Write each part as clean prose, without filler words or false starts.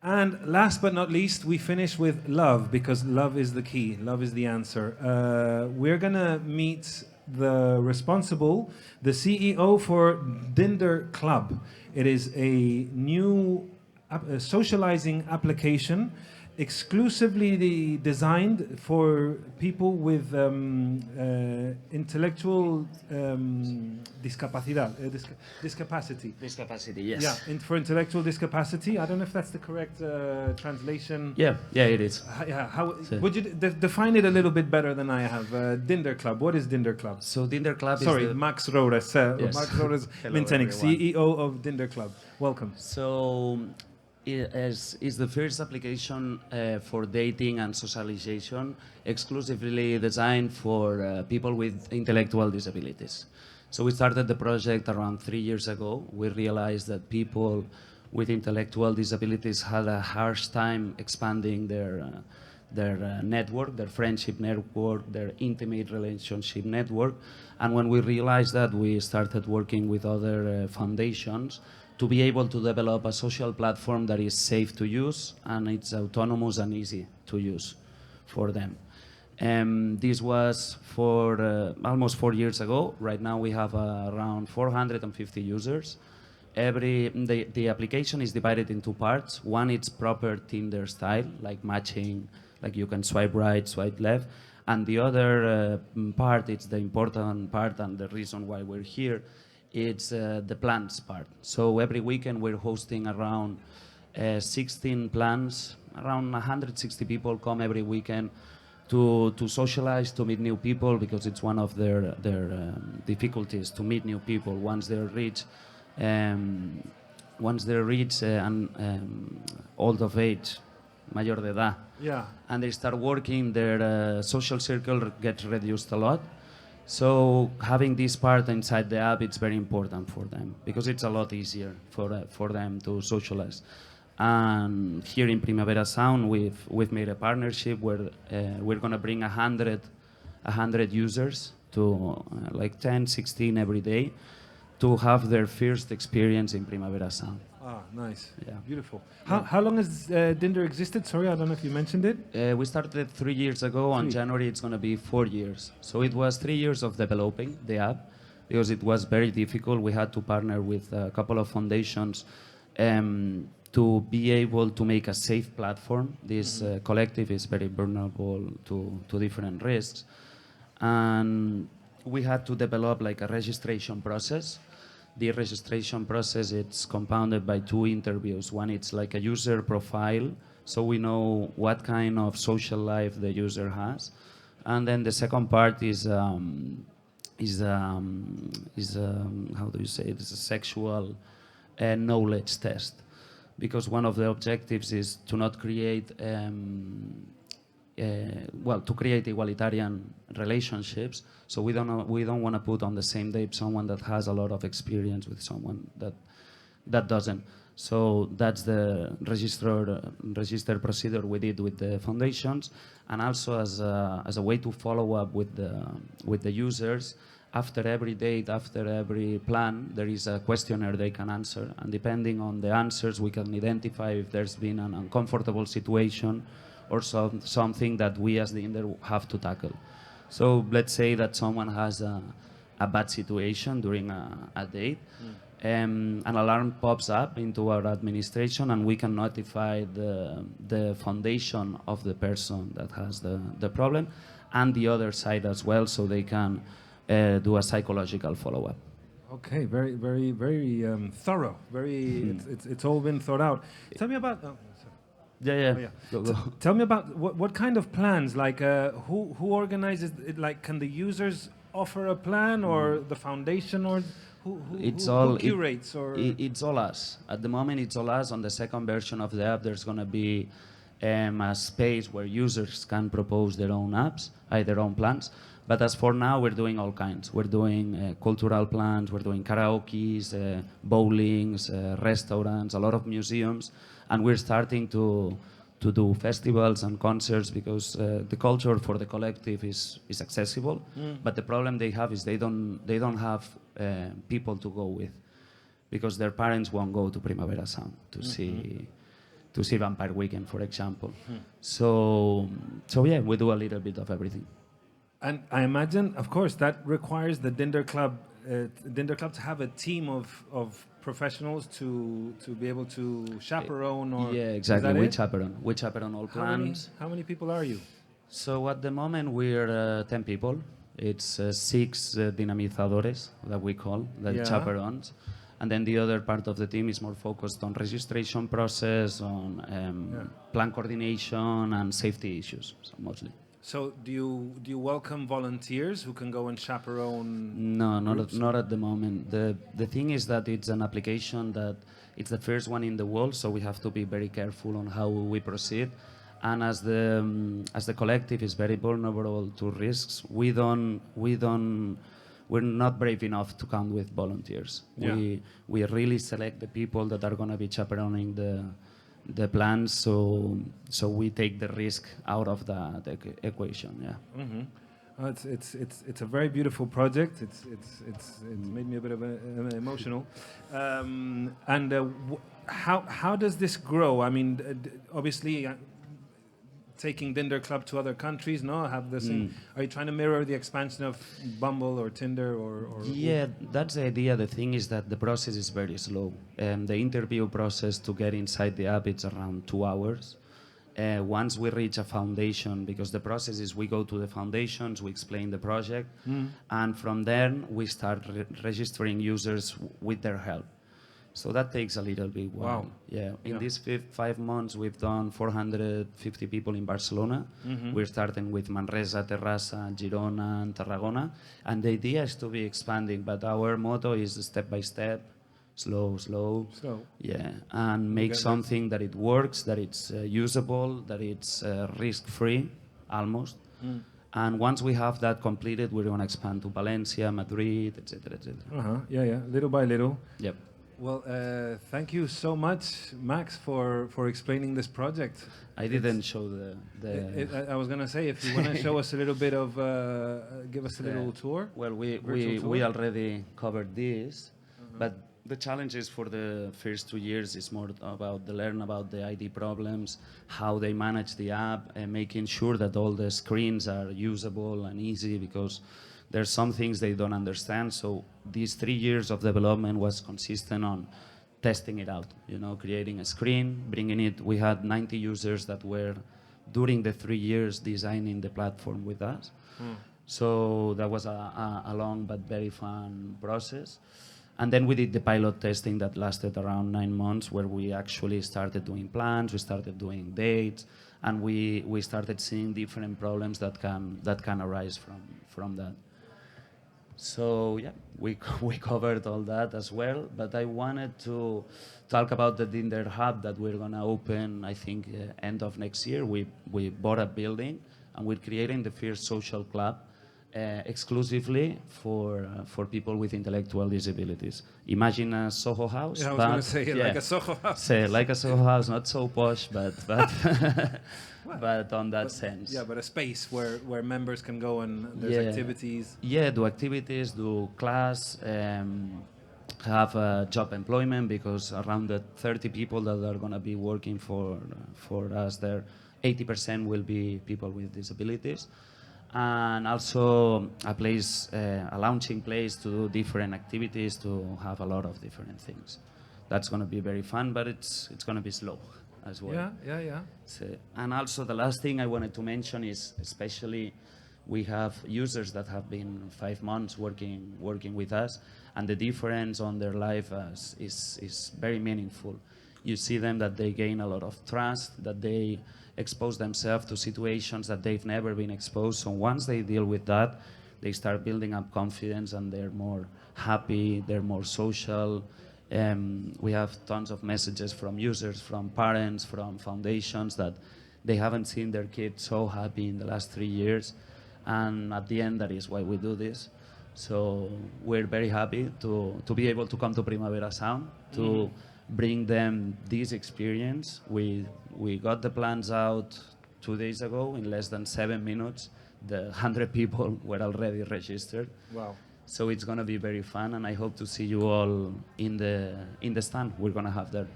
And last but not least, we finish with love, because love is the key. Love is the answer. We're going to meet the responsible, the CEO for Dinder Club. It is a new socializing application exclusively designed for people with intellectual discapacity. Discapacity, yes. Yeah, for intellectual discapacity. I don't know if that's the correct translation. Yeah, it is. Yeah, how would you define it a little bit better than I have? Dinder Club. What is Dinder Club? So Dinder Club Sorry, is Max Roures. Yes. Max Roures, Hello, Mintenig, everyone. CEO of Dinder Club. Welcome. So is the first application for dating and socialization exclusively designed for people with intellectual disabilities. So we started the project around 3 years ago. We realized that people with intellectual disabilities had a harsh time expanding their network, their friendship network, their intimate relationship network. And when we realized that, we started working with other foundations to be able to develop a social platform that is safe to use and it's autonomous and easy to use for them. This was for almost 4 years ago. Right now we have around 450 users. The application is divided in two parts. One, it's proper Tinder style, like matching, like you can swipe right, swipe left. And the other part, it's the important part and the reason why we're here, it's the plans part. So every weekend we're hosting around 16 plans. Around 160 people come every weekend to socialize, to meet new people, because it's one of their difficulties to meet new people once they're rich. Once they're rich and old of age, mayor de edad, Yeah. and they start working, their social circle gets reduced a lot. So having this part inside the app, it's very important for them because it's a lot easier for them to socialize. And here in Primavera Sound, we've made a partnership where we're going to bring 100 users to like 10, 16 every day to have their first experience in Primavera Sound. Ah, nice. Yeah. Beautiful. How long has Dinder existed? Sorry, I don't know if you mentioned it. We started 3 years ago. On January, it's going to be 4 years. So it was 3 years of developing the app because it was very difficult. We had to partner with a couple of foundations to be able to make a safe platform. This collective is very vulnerable to different risks. And we had to develop like a registration process. The registration process, it's compounded by 2 interviews. One, it's like a user profile, so we know what kind of social life the user has. And then the second part is how do you say it? It's a sexual knowledge test. Because one of the objectives is to not create, to create egalitarian relationships. So we don't want to put on the same day someone that has a lot of experience with someone that doesn't. So that's the registered procedure we did with the foundations, and also as a way to follow up with the users. After every date, after every plan, there is a questionnaire they can answer, and depending on the answers, we can identify if there's been an uncomfortable situation or something that we as the Dinder have to tackle. So let's say that someone has a bad situation during a date, an alarm pops up into our administration, and we can notify the foundation of the person that has the problem, and the other side as well, so they can do a psychological follow-up. Okay, very, very, very thorough. Very, it's all been thought out. Tell me about. Yeah. Go. Tell me about what kind of plans. Like, who organizes it? Like, can the users offer a plan, or the foundation, or who curates? It's all us. At the moment, it's all us. On the second version of the app, there's going to be a space where users can propose their own apps, their own plans. But as for now, we're doing all kinds. We're doing cultural plans, we're doing karaokes, bowlings, restaurants, a lot of museums, and we're starting to do festivals and concerts because the culture for the collective is accessible. But the problem they have is they don't have people to go with, because their parents won't go to Primavera Sound to see to see Vampire Weekend, for example. So yeah, we do a little bit of everything. And I imagine, of course, that requires the Dinder Club to have a team of professionals to be able to chaperone. Or Yeah, is exactly. that We it? chaperone. We chaperone all plans. How many people are you? So at the moment we're 10 people. It's 6 dinamizadores that we call, the Yeah. chaperones. And then the other part of the team is more focused on registration process, on plan coordination and safety issues, so mostly. So do you welcome volunteers who can go and chaperone? No, groups? not at the moment. The thing is that it's an application that it's the first one in the world, so we have to be very careful on how we proceed. And as the collective is very vulnerable to risks, we're not brave enough to count with volunteers. Yeah. We really select the people that are going to be chaperoning the plans, so we take the risk out of that equation. Yeah. It's a very beautiful project. It's made me a bit of emotional. How does this grow? I mean, obviously. Taking Dinder Club to other countries, no? Have the same. Are you trying to mirror the expansion of Bumble or Tinder or? Yeah, that's the idea. The thing is that the process is very slow. The interview process to get inside the app it's around 2 hours. Once we reach a foundation, because the process is we go to the foundations, we explain the project, and from there we start registering users with their help. So that takes a little bit while. Wow. Yeah. In these 5 months, we've done 450 people in Barcelona. We're starting with Manresa, Terrassa, Girona, and Tarragona. And the idea is to be expanding, but our motto is step by step, slow. Yeah. And make something that it works, that it's usable, that it's risk-free, almost. And once we have that completed, we're going to expand to Valencia, Madrid, etc., etc. Yeah. Little by little. Yep. Well, thank you so much, Max, for explaining this project. I didn't show I was gonna say, if you want to show us a little bit of, give us a little tour. Well, Virtual tour? we already covered this, but the challenges for the first 2 years is more about learn about the ID problems, how they manage the app, and making sure that all the screens are usable and easy, because there's some things they don't understand. So these 3 years of development was consistent on testing it out, creating a screen, bringing it. We had 90 users that were, during the 3 years, designing the platform with us. So that was a long but very fun process. And then we did the pilot testing that lasted around 9 months, where we actually started doing plans, we started doing dates, and we started seeing different problems that can arise from that. So yeah, we covered all that as well, but I wanted to talk about the Dinder Hub that we're gonna open, I think, end of next year. We bought a building and we're creating the first social club exclusively for people with intellectual disabilities. Imagine a Soho house. Yeah, I was gonna say like a Soho house. Say like a Soho house, not so posh, but but on that sense. Yeah, but a space where members can go and there's activities. Yeah, do activities, do class, have job employment, because around the 30 people that are going to be working for us there, 80% will be people with disabilities. And also a launching place to do different activities, to have a lot of different things. That's going to be very fun, but it's going to be slow as well. Yeah. So, and also the last thing I wanted to mention is, especially we have users that have been 5 months working with us, and the difference on their life is very meaningful. You see them that they gain a lot of trust, that they expose themselves to situations that they've never been exposed. So once they deal with that, they start building up confidence, and they're more happy, they're more social. We have tons of messages from users, from parents, from foundations, that they haven't seen their kids so happy in the last 3 years. And at the end, that is why we do this. So we're very happy to be able to come to Primavera Sound, to bring them this experience. We got the plans out 2 days ago. In less than 7 minutes, the 100 people were already registered. Wow. So it's going to be very fun, and I hope to see you all in the stand we're going to have there.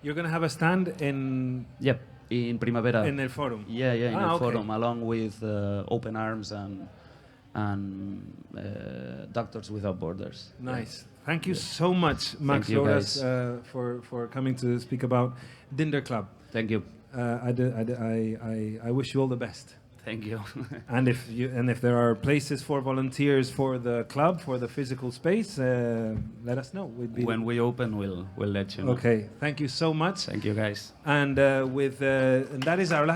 You're going to have a stand in Yep, in Primavera. el forum. Yeah, in the okay. forum, along with Open Arms and Doctors Without Borders. Nice. Thank you so much, Max Thank you, Roures, guys. for coming to speak about Dinder Club. Thank you. I wish you all the best. Thank you. And if there are places for volunteers for the club, for the physical space, let us know. When we open, we'll let you know. Okay. Thank you so much. Thank you, guys. And and that is our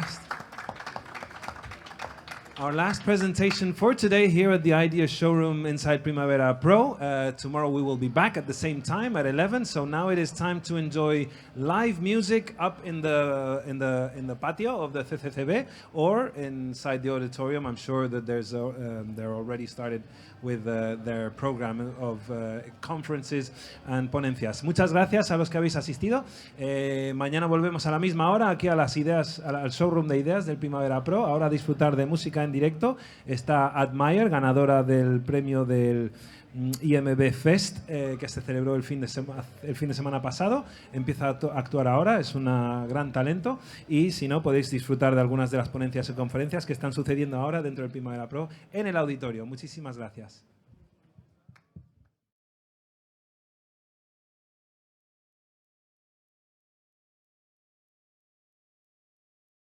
last presentation for today here at the Idea Showroom inside Primavera Pro. Tomorrow we will be back at the same time at 11. So now it is time to enjoy live music up in the patio of the CCCB or inside the auditorium. I'm sure that they're already started with their program of conferences and ponencias. Muchas gracias a los que habéis asistido. Mañana volvemos a la misma hora aquí a las ideas, al showroom de ideas del Primavera Pro. Ahora a disfrutar de música en directo. Está Admire, ganadora del premio del IMB Fest que se celebró el fin de semana pasado. Empieza a actuar ahora, es una gran talento, y si no podéis disfrutar de algunas de las ponencias y conferencias que están sucediendo ahora dentro del Primavera Pro en el auditorio. Muchísimas gracias.